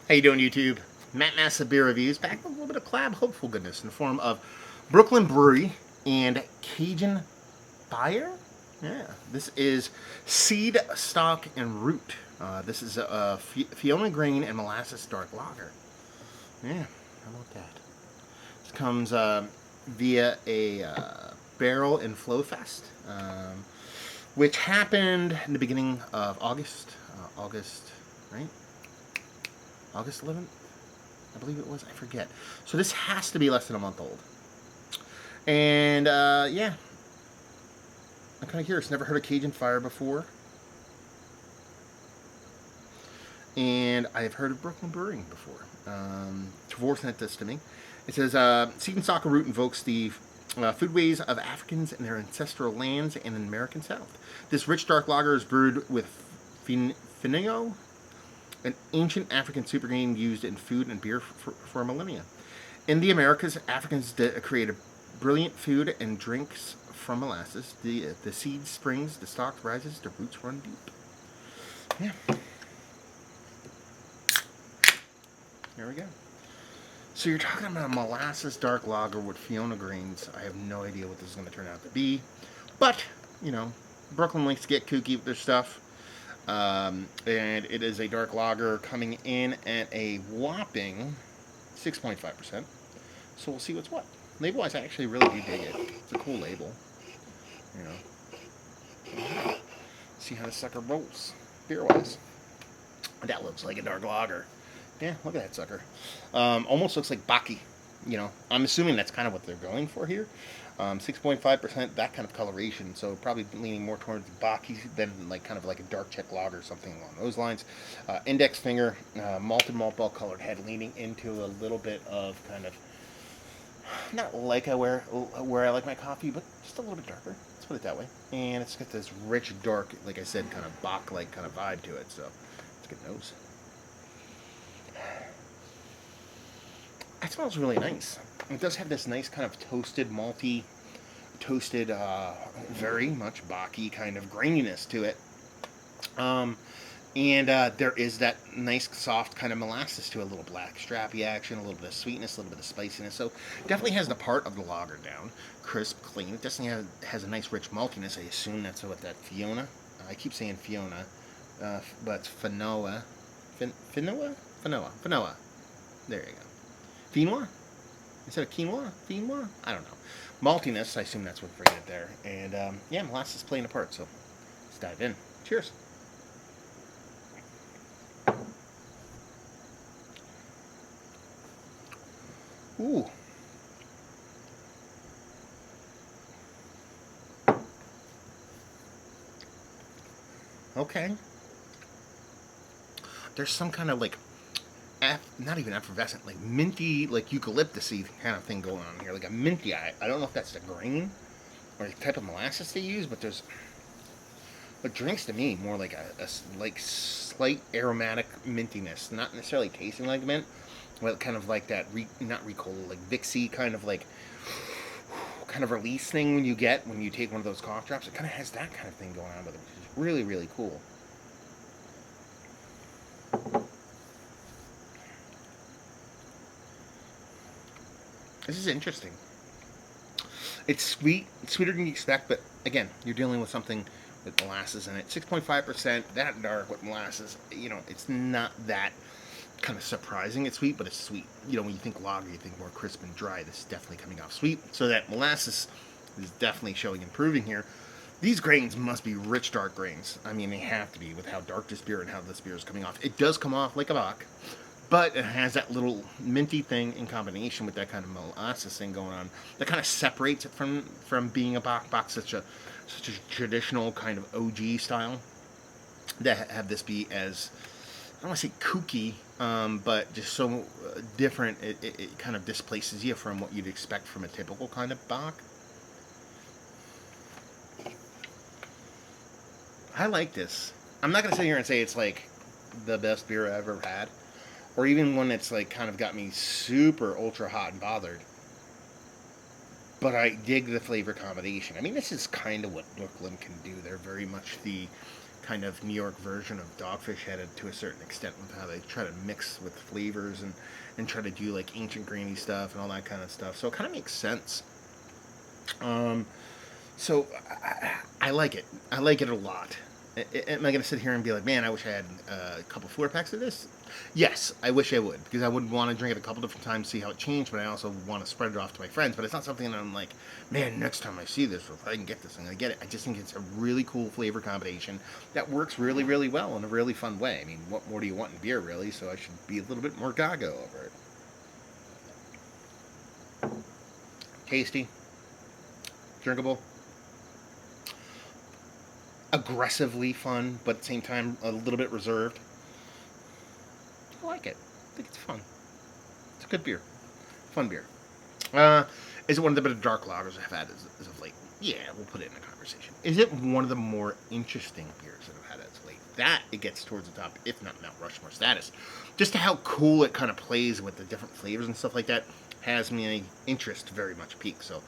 How you doing, YouTube? Matt Massa Beer Reviews, back with a little bit of collab hopeful goodness in the form of Brooklyn Brewery and Cajun Fire. Yeah, this is Seed, Stalk, and Root. This is a Fiona Grain and Molasses Dark Lager. Yeah, how about that? This comes via a barrel and flow fest, which happened in the beginning of August. August, right? August 11th? I believe it was. I forget. So this has to be less than a month old. And yeah, I'm kind of curious. Never heard of Cajun Fire before. And I've heard of Brooklyn Brewing before. Tavor sent this to me. It says, Seed and Stalk Root invokes the foodways of Africans and their ancestral lands and in the American South. This rich dark lager is brewed with Fonio, an ancient African supergrain used in food and beer for millennia. In the Americas, Africans created brilliant food and drinks from molasses. The seed springs, the stalk rises, the roots run deep. Yeah. There we go. So you're talking about a molasses dark lager with Fiona grains. I have no idea what this is going to turn out to be. But, you know, Brooklyn likes to get kooky with their stuff. And it is a dark lager coming in at a whopping 6.5%. So we'll see what's what. Label-wise, I actually really do dig it. It's a cool label. You know. See how this sucker rolls. Beer-wise. That looks like a dark lager. Yeah, look at that sucker. Almost looks like Baki. You know, I'm assuming that's kind of what they're going for here. 6.5%, that kind of coloration, so probably leaning more towards Baki than like kind of like a dark check lager or something along those lines. Index finger, malted malt ball colored head, leaning into a little bit of kind of not like where I like my coffee, but just a little bit darker. Let's put it that way. And it's got this rich, dark, like I said, kind of Bach-like kind of vibe to it. So it's a good nose. It smells really nice. It does have this nice kind of toasted, malty, very much Bach-y kind of graininess to it. And there is that nice, soft kind of molasses to it, a little black strappy action, a little bit of sweetness, a little bit of spiciness. So definitely has the part of the lager down. Crisp, clean. It definitely has a nice, rich maltiness. I assume that's what that Fiona. I keep saying Fiona, but it's Finoa. Finoa. There you go. Finoa? Instead of quinoa? Finoa? I don't know. Maltiness, I assume that's what's rated there. And yeah, molasses playing a part, so let's dive in. Cheers. Ooh. Okay. There's some kind of like, not even effervescent, like minty, like eucalyptusy kind of thing going on here. Like a minty, I don't know if that's the grain or the type of molasses they use, but there's, what drinks to me more like a like slight aromatic mintiness, not necessarily tasting like mint, but kind of like that, not Ricola, like Vixie kind of like, kind of release thing when you take one of those cough drops. It kind of has that kind of thing going on with it, which is really, really cool. This is interesting. It's sweet. It's sweeter than you expect, but again, you're dealing with something with molasses in it. 6.5%, that dark with molasses. You know, it's not that kind of surprising it's sweet, but it's sweet. You know, when you think lager, you think more crisp and dry. This is definitely coming off sweet. So that molasses is definitely showing improving here. These grains must be rich, dark grains. I mean, they have to be with how dark this beer and how this beer is coming off. It does come off like a Bach, but it has that little minty thing in combination with that kind of molasses thing going on that kind of separates it from being a Bach. Bach's such a traditional kind of OG style. That have this be as, I don't want to say kooky, but just so different, it kind of displaces you from what you'd expect from a typical kind of Bach. I like this. I'm not going to sit here and say it's like the best beer I've ever had, or even one that's like kind of got me super ultra hot and bothered. But I dig the flavor combination. I mean, this is kind of what Brooklyn can do. They're very much the kind of New York version of Dogfish Headed to a certain extent with how they try to mix with flavors and try to do like ancient grainy stuff and all that kind of stuff. So it kind of makes sense. So I like it. I like it a lot. Am I going to sit here and be like, man, I wish I had a couple 4-packs of this? Yes, I wish I would, because I would want to drink it a couple different times, see how it changed, but I also want to spread it off to my friends. But it's not something that I'm like, man, next time I see this, or if I can get this, I'm going to get it. I just think it's a really cool flavor combination that works really, really well in a really fun way. I mean, what more do you want in beer, really? So I should be a little bit more gaga over it. Tasty. Drinkable. Aggressively fun, but at the same time a little bit reserved. I like it. I think it's fun. It's a good beer. Fun beer. Is it one of the better dark lagers I've had as of late? Yeah, we'll put it in a conversation. Is it one of the more interesting beers that I've had as of late? That it gets towards the top, if not Mount Rushmore status. Just to how cool it kind of plays with the different flavors and stuff like that has my interest very much peaked. So,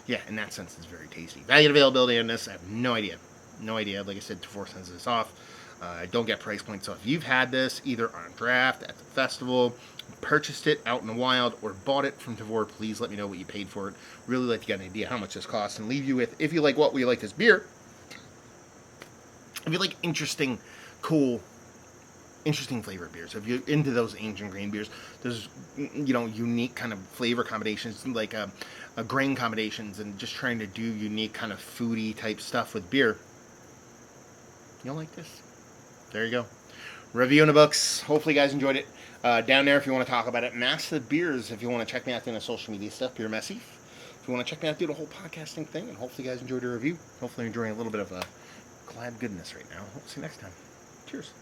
yeah, in that sense, it's very tasty. Value and availability on this, I have no idea. No idea. Like I said, 4 cents is off. I don't get price points. So if you've had this either on draft, at the festival, purchased it out in the wild, or bought it from Tavor, please let me know what you paid for it. Really like to get an idea how much this costs and leave you with, if you like what we like this beer, if you like interesting, cool, interesting flavor beers. If you're into those ancient grain beers, there's, unique kind of flavor combinations, like grain combinations, and just trying to do unique kind of foodie type stuff with beer. You'll like this. There you go. Review in the books. Hopefully you guys enjoyed it. Down there if you want to talk about it. Massive Beers if you want to check me out doing the social media stuff. Beer Messy. If you want to check me out do the whole podcasting thing. And hopefully you guys enjoyed the review. Hopefully you're enjoying a little bit of glad goodness right now. Hope to see you next time. Cheers.